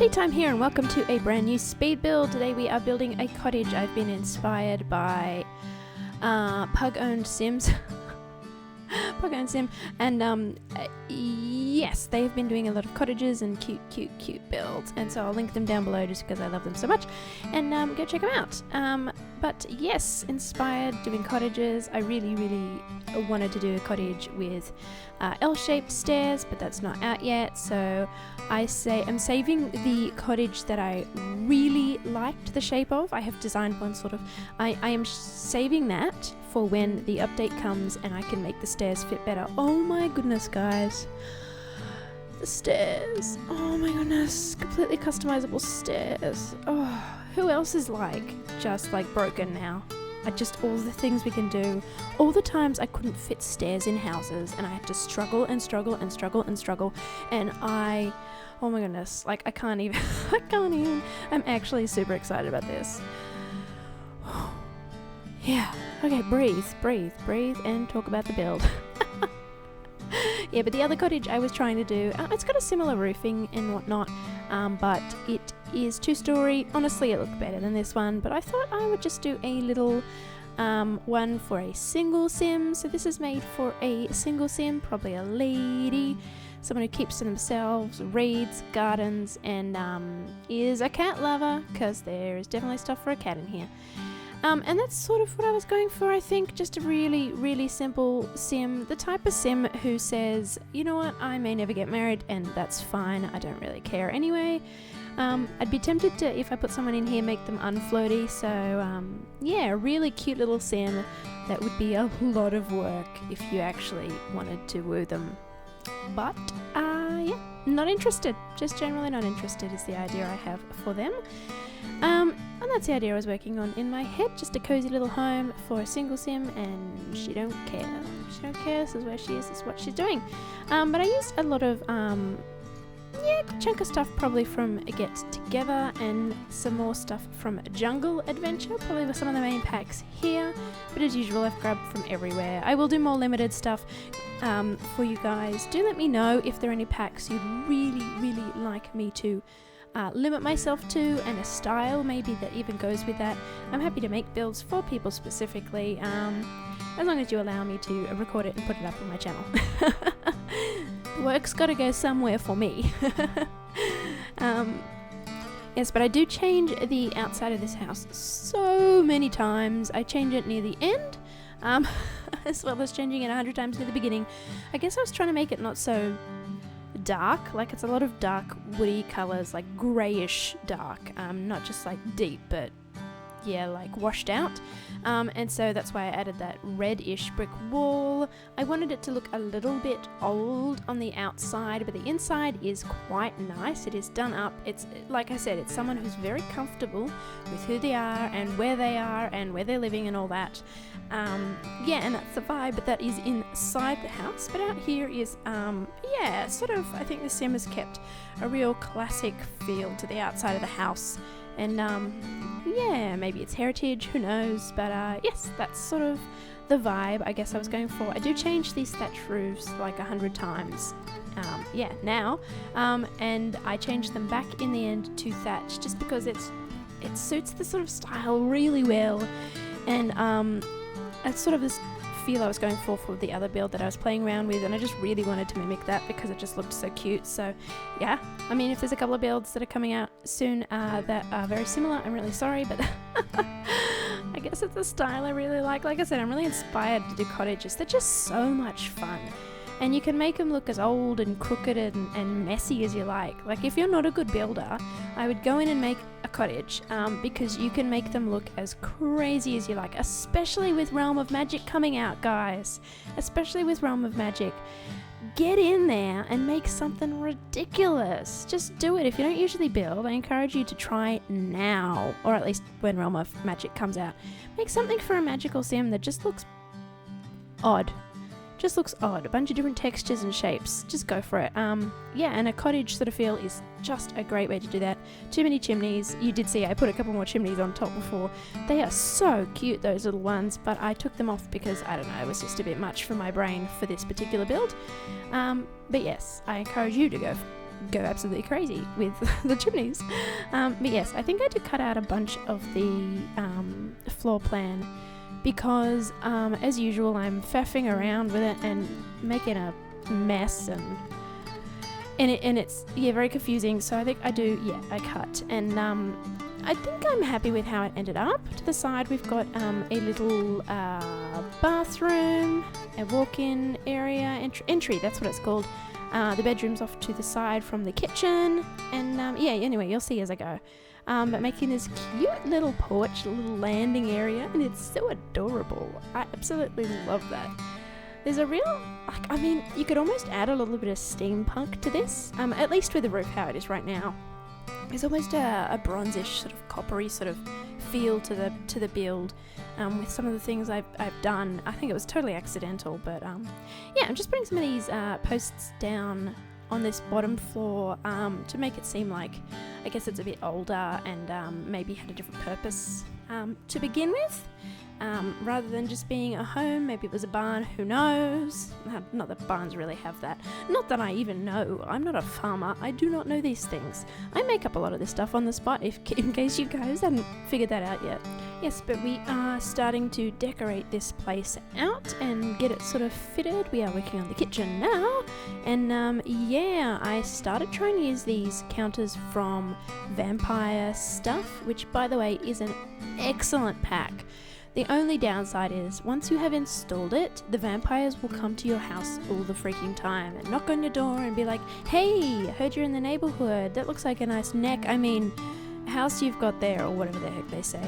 Teatime here, and welcome to a brand new speed build. Today we are building a cottage. I've been inspired by Pug-owned Sims. Pug-owned Sim, and yes, they've been doing a lot of cottages and cute builds, and so I'll link them down below just because I love them so much, and go check them out. But yes, inspired doing cottages. I really wanted to do a cottage with L-shaped stairs, but that's not out yet, so I'm saving the cottage that I really liked the shape of. I have designed one sort of, I am saving that for when the update comes and I can make the stairs fit better. Oh my goodness, guys. The stairs. Oh my goodness. Completely customizable stairs. Oh, who else is just broken now? All the things we can do. All the times I couldn't fit stairs in houses and I had to struggle, and oh my goodness, I can't even, I'm actually super excited about this. Yeah, okay, breathe and talk about the build. Yeah, but the other cottage I was trying to do, it's got a similar roofing and whatnot, but it is 2-story. Honestly, it looked better than this one, but I thought I would just do a little one for a single sim. So this is made for a single sim, probably a lady, someone who keeps to themselves, reads, gardens, and is a cat lover, because there is definitely stuff for a cat in here. And that's sort of what I was going for, I think. Just a really simple sim. The type of sim who says, you know what, I may never get married, and that's fine. I don't really care anyway. I'd be tempted to, if I put someone in here, make them unflirty. So, yeah, a really cute little sim that would be a lot of work if you actually wanted to woo them. But, yeah, not interested. Just generally not interested is the idea I have for them. And that's the idea I was working on in my head, just a cozy little home for a single sim, and she don't care. She don't care, this is where she is, this is what she's doing. But I used a lot of, a good chunk of stuff probably from Get Together, and some more stuff from Jungle Adventure, probably with some of the main packs here, but as usual I've grabbed from everywhere. I will do more limited stuff for you guys. Do let me know if there are any packs you'd really like me to limit myself to, and a style maybe that even goes with that. I'm happy to make builds for people specifically, as long as you allow me to record it and put it up on my channel. The work's gotta go somewhere for me. Yes, but I do change the outside of this house so many times. I change it near the end, as well as changing it 100 times near the beginning. I guess I was trying to make it not so dark, it's a lot of dark woody colours, greyish dark, not just deep, but yeah, washed out, and so that's why I added that reddish brick wall. I wanted it to look a little bit old on the outside, but the inside is quite nice. It is done up. It's, like I said, it's someone who's very comfortable with who they are and where they're living and all that. Yeah, and that's the vibe, but that is inside the house. But out here is, yeah, sort of, I think the sim has kept a real classic feel to the outside of the house. And, yeah, maybe it's heritage, who knows, but, yes, that's sort of the vibe I guess I was going for. I do change these thatch roofs 100 times, yeah, now, and I changed them back in the end to thatch, just because it suits the sort of style really well, and, it's sort of this feel I was going for the other build that I was playing around with, and I just really wanted to mimic that because it just looked so cute. So yeah, I mean, if there's a couple of builds that are coming out soon that are very similar, I'm really sorry, but I guess it's a style I really like. Like I said, I'm really inspired to do cottages. They're just so much fun, and you can make them look as old and crooked and messy as you like. If you're not a good builder, I would go in and make a cottage, because you can make them look as crazy as you like, especially with Realm of Magic coming out, guys. Especially with Realm of Magic. Get in there and make something ridiculous. Just do it. If you don't usually build, I encourage you to try now, or at least when Realm of Magic comes out. Make something for a magical sim that just looks odd. Just looks odd, a bunch of different textures and shapes. Just go for it. Yeah, and a cottage sort of feel is just a great way to do that. Too many chimneys. You did see I put a couple more chimneys on top before. They are so cute, those little ones, but I took them off because, I don't know, it was just a bit much for my brain for this particular build. But yes, I encourage you to go go absolutely crazy with the chimneys. But yes, I think I did cut out a bunch of the floor plan because, as usual, I'm faffing around with it and making a mess and it's very confusing. So I think I cut, and I think I'm happy with how it ended up. To the side we've got a little bathroom, a walk-in area, entry, that's what it's called. The bedroom's off to the side from the kitchen, and anyway, you'll see as I go. But making this cute little porch, little landing area, and it's so adorable. I absolutely love that. There's a real, you could almost add a little bit of steampunk to this, at least with the roof how it is right now. There's almost a bronzish, sort of coppery sort of feel to the build, with some of the things I've done. I think it was totally accidental, but I'm just putting some of these posts down on this bottom floor to make it seem like, I guess it's a bit older and maybe had a different purpose to begin with. Rather than just being a home, maybe it was a barn, who knows? Not that barns really have that. Not that I even know. I'm not a farmer. I do not know these things. I make up a lot of this stuff on the spot, in case you guys haven't figured that out yet. Yes, but we are starting to decorate this place out and get it sort of fitted. We are working on the kitchen now. And I started trying to use these counters from Vampire Stuff, which, by the way, is an excellent pack. The only downside is, once you have installed it, the vampires will come to your house all the freaking time and knock on your door and be like, "Hey, I heard you're in the neighborhood. That looks like a nice house you've got there," or whatever the heck they say.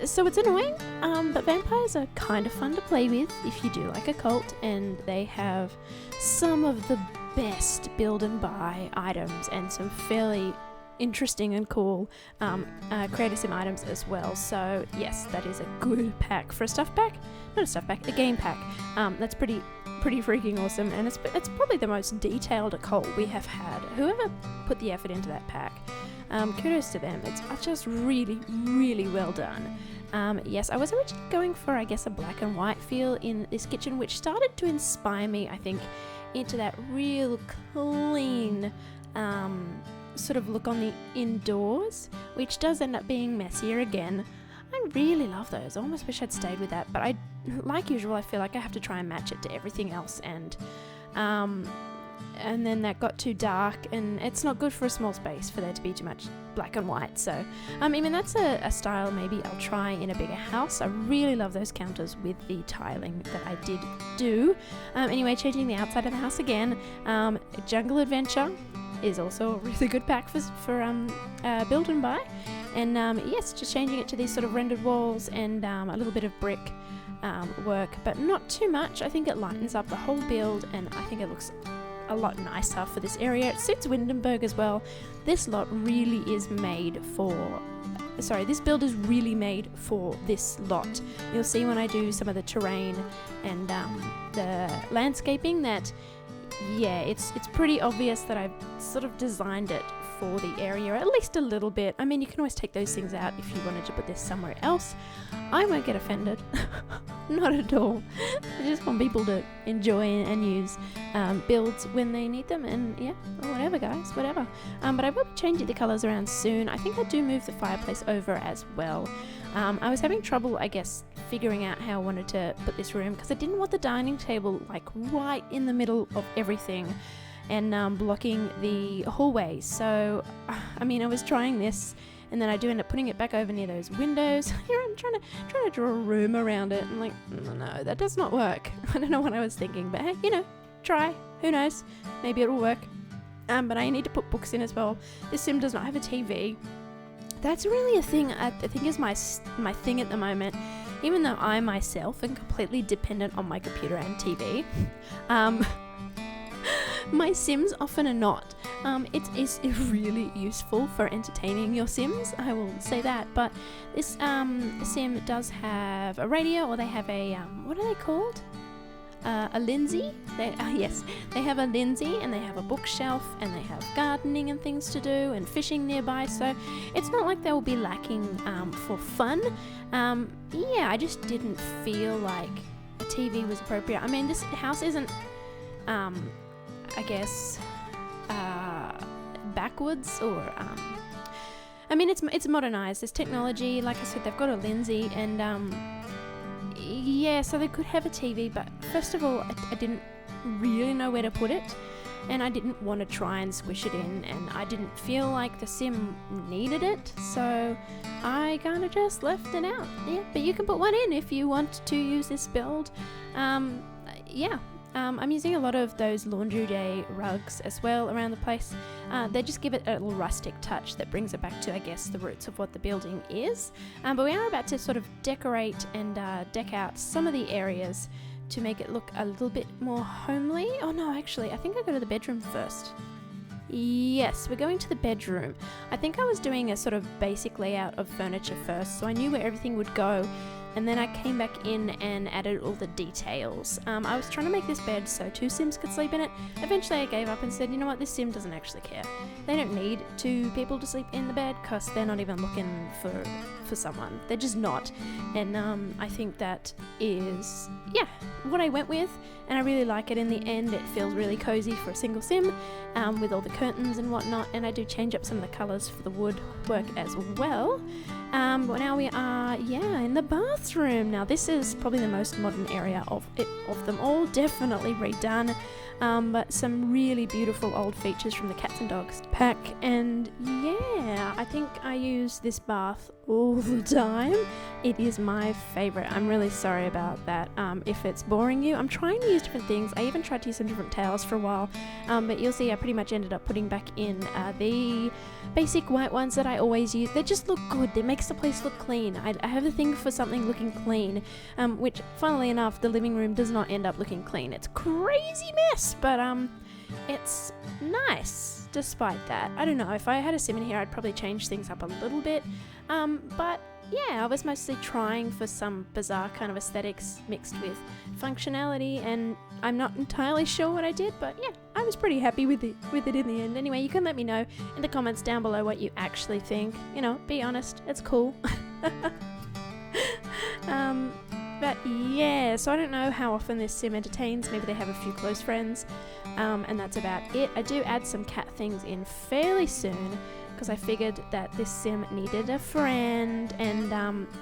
So it's annoying, but vampires are kind of fun to play with if you do like a cult, and they have some of the best build and buy items and some fairly interesting and cool creative sim items as well. So yes, that is a good pack for a stuff pack. Not a stuff pack, a game pack. That's pretty freaking awesome, and it's probably the most detailed occult we have had. Whoever put the effort into that pack, kudos to them. It's just really, really well done. Yes, I was originally going for, I guess, a black and white feel in this kitchen, which started to inspire me, I think, into that real clean sort of look on the indoors, which does end up being messier again. I really love those. I almost wish I'd stayed with that, but like usual, I feel like I have to try and match it to everything else, and then that got too dark, and it's not good for a small space for there to be too much black and white. So that's a style maybe I'll try in a bigger house. I really love those counters with the tiling that I did do. Anyway, changing the outside of the house again. Jungle Adventure is also a really good pack for build and buy, and yes, just changing it to these sort of rendered walls and a little bit of brick work, but not too much. I think it lightens up the whole build, and I think it looks a lot nicer for this area. It suits Windenburg as well. This lot really is made for this build is really made for this lot. You'll see when I do some of the terrain and the landscaping that it's pretty obvious that I've sort of designed it for the area, at least a little bit. I mean, you can always take those things out if you wanted to put this somewhere else. I won't get offended. Not at all. I just want people to enjoy and use builds when they need them, and whatever guys, whatever. But I will be changing the colours around soon. I think I do move the fireplace over as well. I was having trouble, I guess, figuring out how I wanted to put this room, because I didn't want the dining table like right in the middle of everything and blocking the hallway. So I was trying this, and then I do end up putting it back over near those windows. Here I'm trying to draw a room around it. I'm like, no, that does not work. I don't know what I was thinking, but hey, try. Who knows? Maybe it'll work. But I need to put books in as well. This sim does not have a TV. That's really a thing I think is my thing at the moment. Even though I myself am completely dependent on my computer and TV, my Sims often are not. It is really useful for entertaining your Sims, I will say that, but this Sim does have a radio, or they have a, what are they called? A Lindsay. Yes, they have a Lindsay, and they have a bookshelf, and they have gardening and things to do, and fishing nearby, so it's not like they will be lacking for fun. I just didn't feel like a TV was appropriate. I mean, this house isn't, backwards, or I mean, it's modernized. There's technology. Like I said, they've got a Lindsay, and yeah, so they could have a TV, but first of all, I didn't really know where to put it, and I didn't want to try and squish it in, and I didn't feel like the sim needed it, so I kind of just left it out. Yeah, but you can put one in if you want to use this build. Yeah. I'm using a lot of those laundry day rugs as well around the place. They just give it a little rustic touch that brings it back to, I guess, the roots of what the building is. But we are about to sort of decorate and deck out some of the areas to make it look a little bit more homely. Oh no, actually, I think I go to the bedroom first. Yes, we're going to the bedroom. I think I was doing a sort of basic layout of furniture first, so I knew where everything would go. And then I came back in and added all the details. I was trying to make this bed so 2 Sims could sleep in it. Eventually I gave up and said, you know what, this Sim doesn't actually care. They don't need 2 people to sleep in the bed because they're not even looking for someone. They're just not. And I think that is, yeah, what I went with. And I really like it in the end. It feels really cozy for a single Sim with all the curtains and whatnot. And I do change up some of the colours for the woodwork as well. But now we are, in the bathroom. Now this is probably the most modern area of them all, definitely redone. But some really beautiful old features from the Cats and Dogs pack. And yeah, I think I use this bath all the time. It is my favourite. I'm really sorry about that. If it's boring you, I'm trying to use different things. I even tried to use some different towels for a while. But you'll see I pretty much ended up putting back in the basic white ones that I always use. They just look good. They makes the place look clean. I have a thing for something looking clean, which funnily enough, the living room does not end up looking clean. It's a crazy mess, but it's nice despite that. I don't know, if I had a Sim in here, I'd probably change things up a little bit. But yeah, I was mostly trying for some bizarre kind of aesthetics mixed with functionality, and I'm not entirely sure what I did, but yeah, I was pretty happy with it in the end. Anyway, you can let me know in the comments down below what you actually think. You know, be honest, it's cool. But yeah, so I don't know how often this Sim entertains. Maybe they have a few close friends, and that's about it. I do add some cat things in fairly soon, because I figured that this Sim needed a friend, and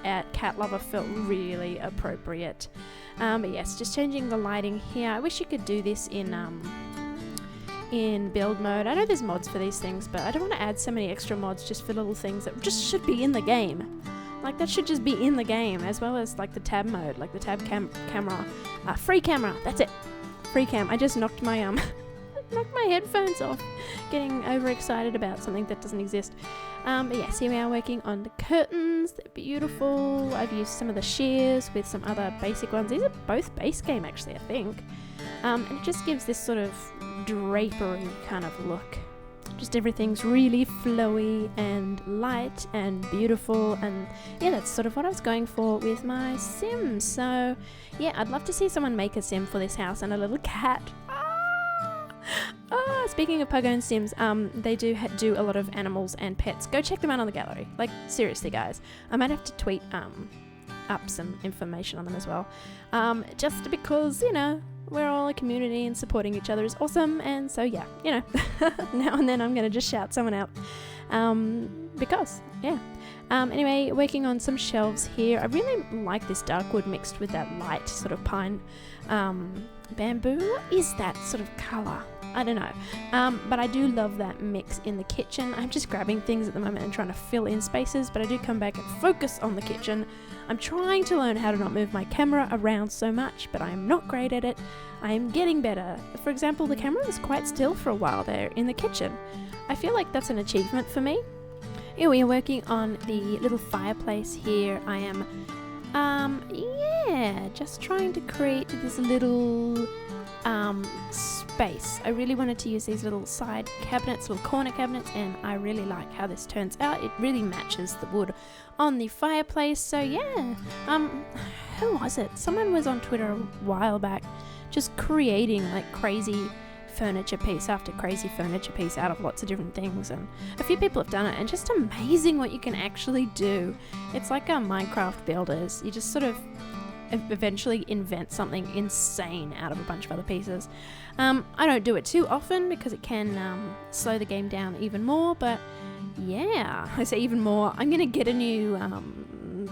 at Cat Lover felt really appropriate. But yes, just changing the lighting here. I wish you could do this in build mode. I know there's mods for these things, but I don't want to add so many extra mods just for little things that just should be in the game. Like, that should just be in the game, as well as like the tab mode, like the tab camera, free camera. That's it, free cam. I just knocked my knocked my headphones off, getting overexcited about something that doesn't exist. But yes, here we are working on the curtains. They're beautiful. I've used some of the shears with some other basic ones. These are both base game, actually, I think. And it just gives this sort of drapery kind of look. Just everything's really flowy and light and beautiful, and yeah, that's sort of what I was going for with my Sim. So yeah, I'd love to see someone make a Sim for this house and a little cat. Speaking of Pug-owned Sims, they do a lot of animals and pets. Go check them out on the gallery. Like, seriously, guys. I might have to tweet up some information on them as well. Just because, you know, we're all a community and supporting each other is awesome. And so, yeah, you know, now and then I'm going to just shout someone out. Because, yeah. Anyway, working on some shelves here. I really like this dark wood mixed with that light sort of pine bamboo. What is that sort of colour? I don't know. But I do love that mix in the kitchen. I'm just grabbing things at the moment and trying to fill in spaces, but I do come back and focus on the kitchen. I'm trying to learn how to not move my camera around so much, but I am not great at it. I am getting better. For example, the camera was quite still for a while there in the kitchen. I feel like that's an achievement for me. Here we are working on the little fireplace here. I am, just trying to create this little space. I really wanted to use these little side cabinets, little corner cabinets, and I really like how this turns out. It really matches the wood on the fireplace. So yeah, who was it? Someone was on Twitter a while back just creating like crazy furniture piece after crazy furniture piece out of lots of different things, and a few people have done it, and just amazing what you can actually do. It's like Minecraft builders. You just sort of eventually invent something insane out of a bunch of other pieces. I don't do it too often because it can slow the game down even more, but yeah, I say even more. I'm going to get a new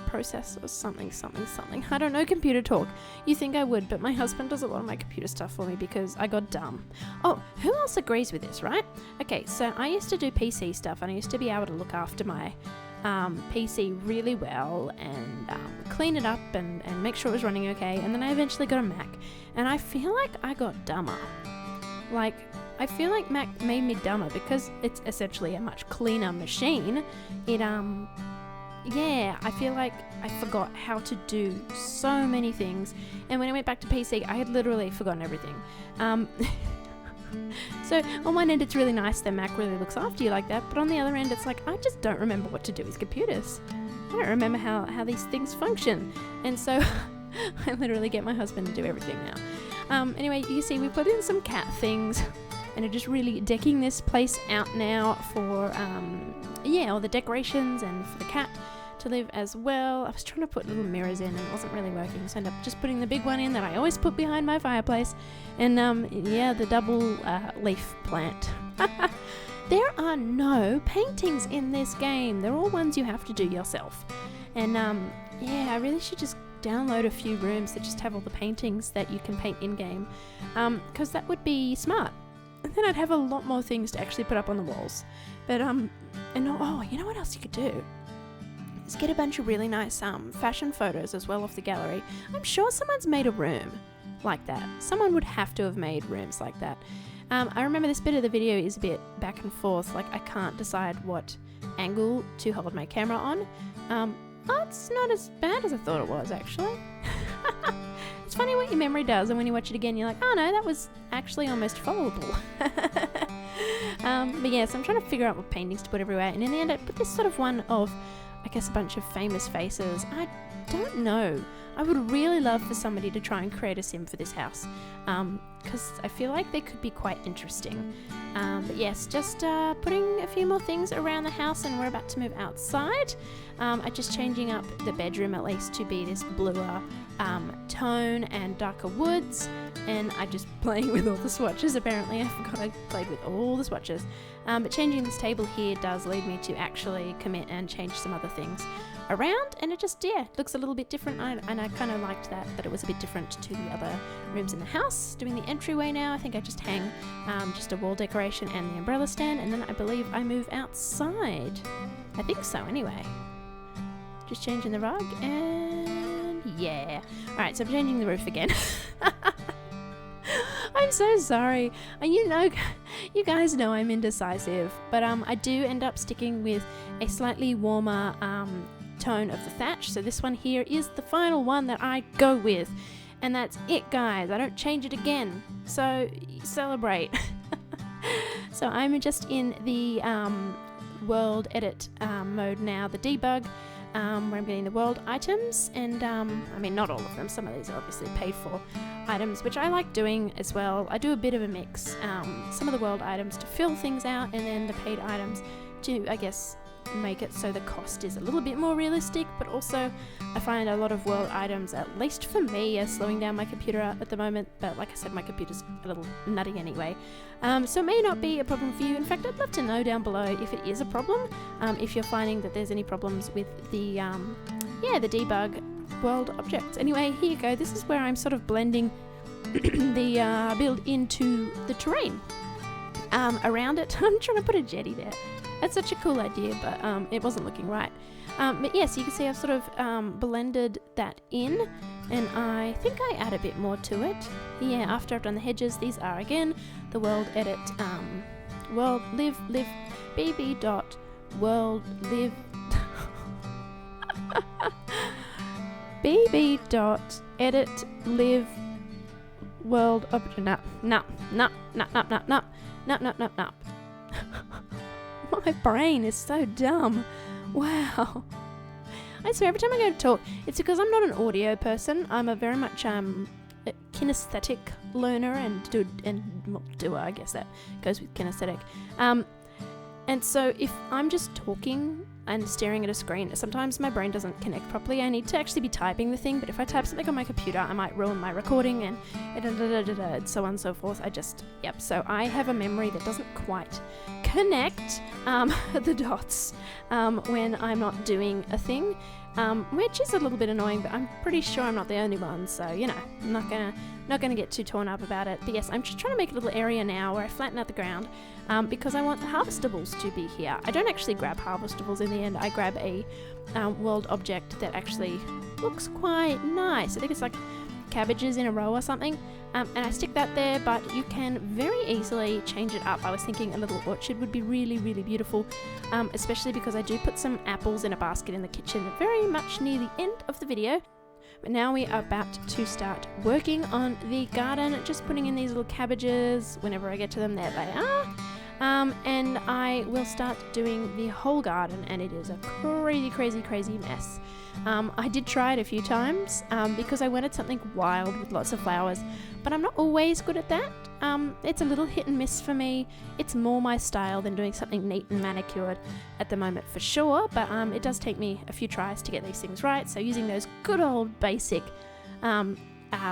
processor, something. I don't know computer talk. You think I would, but my husband does a lot of my computer stuff for me because I got dumb. Oh, who else agrees with this, right? Okay, so I used to do PC stuff, and I used to be able to look after my PC really well and clean it up and make sure it was running okay, and then I eventually got a Mac, and I feel like I got dumber. Like, I feel like Mac made me dumber because it's essentially a much cleaner machine. It I feel like I forgot how to do so many things, and when I went back to PC, I had literally forgotten everything. So on one end, it's really nice that Mac really looks after you like that, but on the other end, it's like, I just don't remember what to do with computers. I don't remember how these things function, and so I literally get my husband to do everything now. Anyway, you see, we put in some cat things, and are just really decking this place out now for all the decorations and for the cat to live as well. I was trying to put little mirrors in and it wasn't really working, so I ended up just putting the big one in that I always put behind my fireplace, and the double leaf plant. There are no paintings in this game. They're all ones you have to do yourself, and I really should just download a few rooms that just have all the paintings that you can paint in game, because that would be smart, and then I'd have a lot more things to actually put up on the walls. But you know what else you could do is get a bunch of really nice fashion photos as well off the gallery. I'm sure someone's made a room like that. Someone would have to have made rooms like that. I remember this bit of the video is a bit back and forth, like I can't decide what angle to hold my camera on. It's not as bad as I thought it was, actually. It's funny what your memory does, and when you watch it again, you're like, oh no, that was actually almost followable. But yeah, so I'm trying to figure out what paintings to put everywhere, and in the end I put this sort of one of, I guess, a bunch of famous faces. I don't know. I would really love for somebody to try and create a sim for this house, because I feel like they could be quite interesting. But yes, just putting a few more things around the house, and we're about to move outside. I'm just changing up the bedroom at least to be this bluer tone and darker woods, and I'm just playing with all the swatches. Apparently I forgot I played with all the swatches, but changing this table here does lead me to actually commit and change some other things around, and it just looks a little bit different, and I kind of liked that it was a bit different to the other rooms in the house. Doing the entryway now, I think I just hang just a wall decoration and the umbrella stand, and then I believe I move outside. I think so anyway. Just changing the rug, and yeah. Alright, so I'm changing the roof again. I'm so sorry. You guys know I'm indecisive, but I do end up sticking with a slightly warmer tone of the thatch. So this one here is the final one that I go with, and that's it, guys. I don't change it again, so celebrate. So I'm just in the world edit mode now, the debug, where I'm getting the world items, and I mean, not all of them, some of these are obviously paid for items, which I like doing as well. I do a bit of a mix, some of the world items to fill things out, and then the paid items to, I guess, make it so the cost is a little bit more realistic. But also I find a lot of world items, at least for me, are slowing down my computer at the moment, but like I said, my computer's a little nutty anyway, so it may not be a problem for you. In fact, I'd love to know down below if it is a problem, if you're finding that there's any problems with the the debug world objects. Anyway, here you go. This is where I'm sort of blending the build into the terrain around it. I'm trying to put a jetty there. That's such a cool idea, but it wasn't looking right. But yes, you can see I've sort of blended that in, and I think I add a bit more to it. Yeah, after I've done the hedges, these are again the world edit, world live bb dot world live bb dot edit live world object. No. My brain is so dumb. Wow. I swear, every time I go to talk, it's because I'm not an audio person. I'm a very much a kinesthetic learner and doer. I guess that goes with kinesthetic. And so if I'm just talking and staring at a screen, sometimes my brain doesn't connect properly. I need to actually be typing the thing, but if I type something on my computer, I might ruin my recording and so on and so forth. So I have a memory that doesn't quite connect the dots when I'm not doing a thing, which is a little bit annoying, but I'm pretty sure I'm not the only one, so you know, I'm not gonna get too torn up about it. But yes, I'm just trying to make a little area now where I flatten out the ground because I want the harvestables to be here. I don't actually grab harvestables in the end. I grab a world object that actually looks quite nice. I think it's like cabbages in a row or something, and I stick that there, but you can very easily change it up. I was thinking a little orchard would be really, really beautiful, especially because I do put some apples in a basket in the kitchen very much near the end of the video. But now we are about to start working on the garden, just putting in these little cabbages. Whenever I get to them, there they are. And I will start doing the whole garden, and it is a crazy, crazy, crazy mess. I did try it a few times because I wanted something wild with lots of flowers, but I'm not always good at that. It's a little hit and miss for me. It's more my style than doing something neat and manicured at the moment for sure, but it does take me a few tries to get these things right. So using those good old basic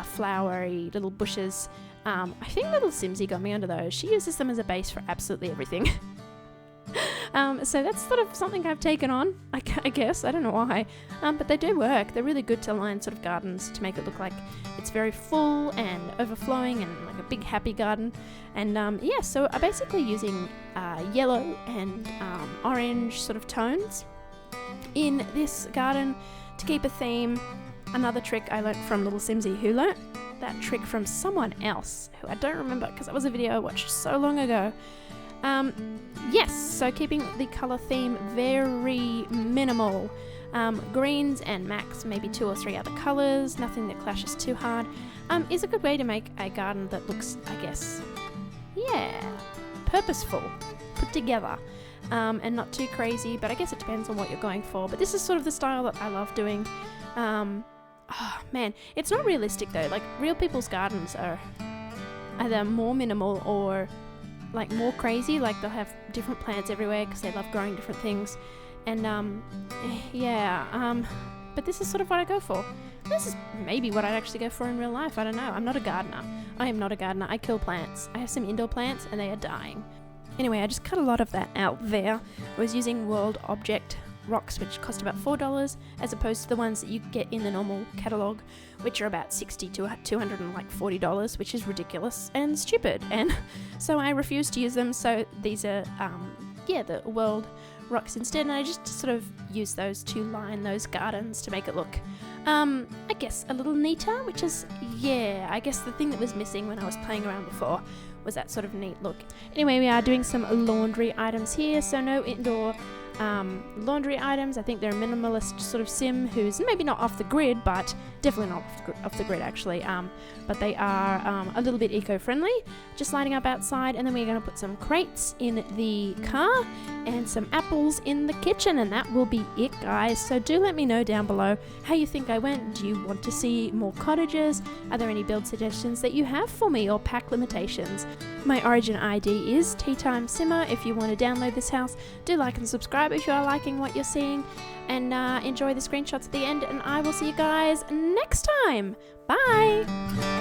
flowery little bushes, I think little Simsy got me under those. She uses them as a base for absolutely everything. So that's sort of something I've taken on, I guess. I don't know why. But they do work. They're really good to line sort of gardens to make it look like it's very full and overflowing and like a big happy garden. And so I'm basically using yellow and orange sort of tones in this garden to keep a theme. Another trick I learnt from little Simsy, who learnt that trick from someone else who I don't remember because that was a video I watched so long ago. So keeping the colour theme very minimal. Greens and max, maybe 2 or 3 other colours, nothing that clashes too hard, is a good way to make a garden that looks, I guess, purposeful, put together, and not too crazy, but I guess it depends on what you're going for. But this is sort of the style that I love doing. It's not realistic though. Like, real people's gardens are either more minimal or like more crazy. Like, they'll have different plants everywhere because they love growing different things. And but this is sort of what I go for. This is maybe what I'd actually go for in real life. I don't know. I'm not a gardener. I am not a gardener. I kill plants. I have some indoor plants and they are dying. Anyway, I just cut a lot of that out there. I was using world object rocks, which cost about $4, as opposed to the ones that you get in the normal catalogue, which are about $60 to $240, which is ridiculous and stupid. And so I refused to use them. So these are the world rocks instead, and I just sort of use those to line those gardens to make it look I guess a little neater, which is I guess the thing that was missing when I was playing around before was that sort of neat look. Anyway, we are doing some laundry items here, so no indoor laundry items. I think they're a minimalist sort of sim who's maybe not off the grid, but definitely not off the grid actually, but they are a little bit eco-friendly, just lighting up outside. And then we're going to put some crates in the car and some apples in the kitchen, and that will be it, guys. So do let me know down below how you think I went. Do you want to see more cottages? Are there any build suggestions that you have for me, or pack limitations? My origin ID is TeatimeSimmer. If you want to download this house, do like and subscribe if you are liking what you're seeing, and enjoy the screenshots at the end, and I will see you guys next time. Bye!